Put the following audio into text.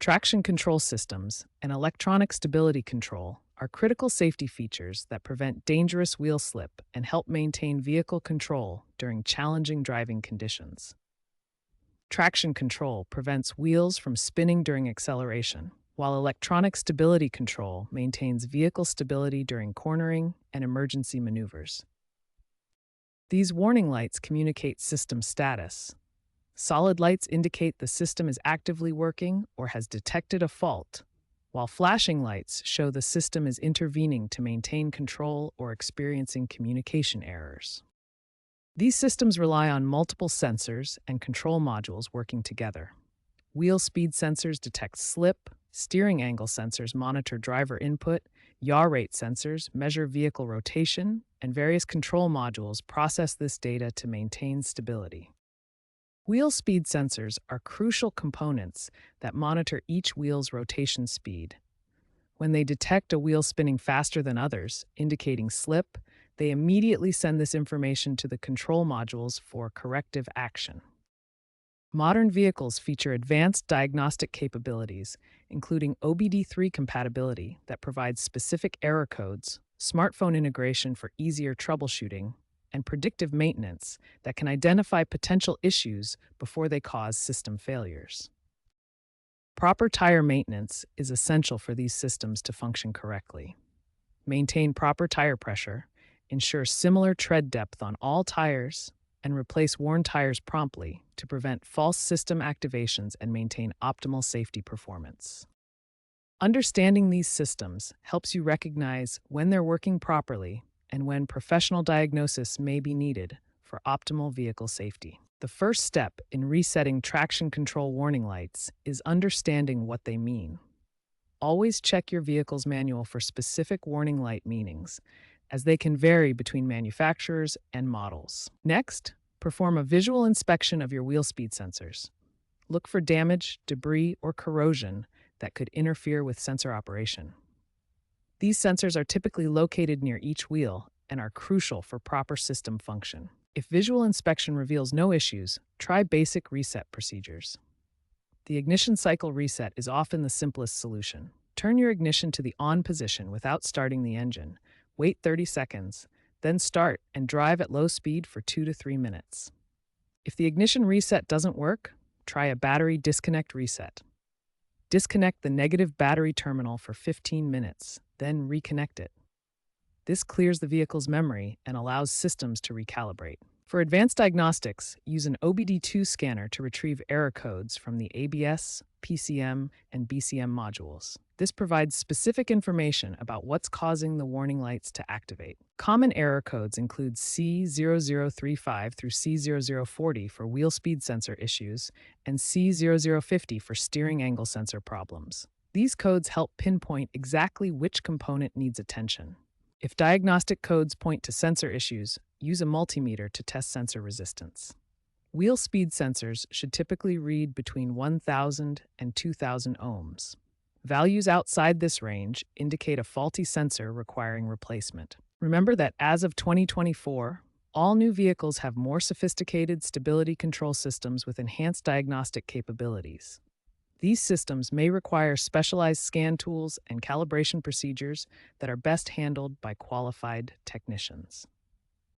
Traction control systems and electronic stability control are critical safety features that prevent dangerous wheel slip and help maintain vehicle control during challenging driving conditions. Traction control prevents wheels from spinning during acceleration, while electronic stability control maintains vehicle stability during cornering and emergency maneuvers. These warning lights communicate system status. Solid lights indicate the system is actively working or has detected a fault, while flashing lights show the system is intervening to maintain control or experiencing communication errors. These systems rely on multiple sensors and control modules working together. Wheel speed sensors detect slip, steering angle sensors monitor driver input, yaw rate sensors measure vehicle rotation, and various control modules process this data to maintain stability. Wheel speed sensors are crucial components that monitor each wheel's rotation speed. When they detect a wheel spinning faster than others, indicating slip, they immediately send this information to the control modules for corrective action. Modern vehicles feature advanced diagnostic capabilities, including OBD3 compatibility that provides specific error codes, smartphone integration for easier troubleshooting, and predictive maintenance that can identify potential issues before they cause system failures. Proper tire maintenance is essential for these systems to function correctly. Maintain proper tire pressure, ensure similar tread depth on all tires, and replace worn tires promptly to prevent false system activations and maintain optimal safety performance. Understanding these systems helps you recognize when they're working properly and when professional diagnosis may be needed for optimal vehicle safety. The first step in resetting traction control warning lights is understanding what they mean. Always check your vehicle's manual for specific warning light meanings, as they can vary between manufacturers and models. Next, perform a visual inspection of your wheel speed sensors. Look for damage, debris, or corrosion that could interfere with sensor operation. These sensors are typically located near each wheel and are crucial for proper system function. If visual inspection reveals no issues, try basic reset procedures. The ignition cycle reset is often the simplest solution. Turn your ignition to the on position without starting the engine. Wait 30 seconds, then start and drive at low speed for 2 to 3 minutes. If the ignition reset doesn't work, try a battery disconnect reset. Disconnect the negative battery terminal for 15 minutes, then reconnect it. This clears the vehicle's memory and allows systems to recalibrate. For advanced diagnostics, use an OBD2 scanner to retrieve error codes from the ABS, PCM, and BCM modules. This provides specific information about what's causing the warning lights to activate. Common error codes include C0035 through C0040 for wheel speed sensor issues and C0050 for steering angle sensor problems. These codes help pinpoint exactly which component needs attention. If diagnostic codes point to sensor issues, use a multimeter to test sensor resistance. Wheel speed sensors should typically read between 1,000 and 2,000 ohms. Values outside this range indicate a faulty sensor requiring replacement. Remember that as of 2024, all new vehicles have more sophisticated stability control systems with enhanced diagnostic capabilities. These systems may require specialized scan tools and calibration procedures that are best handled by qualified technicians.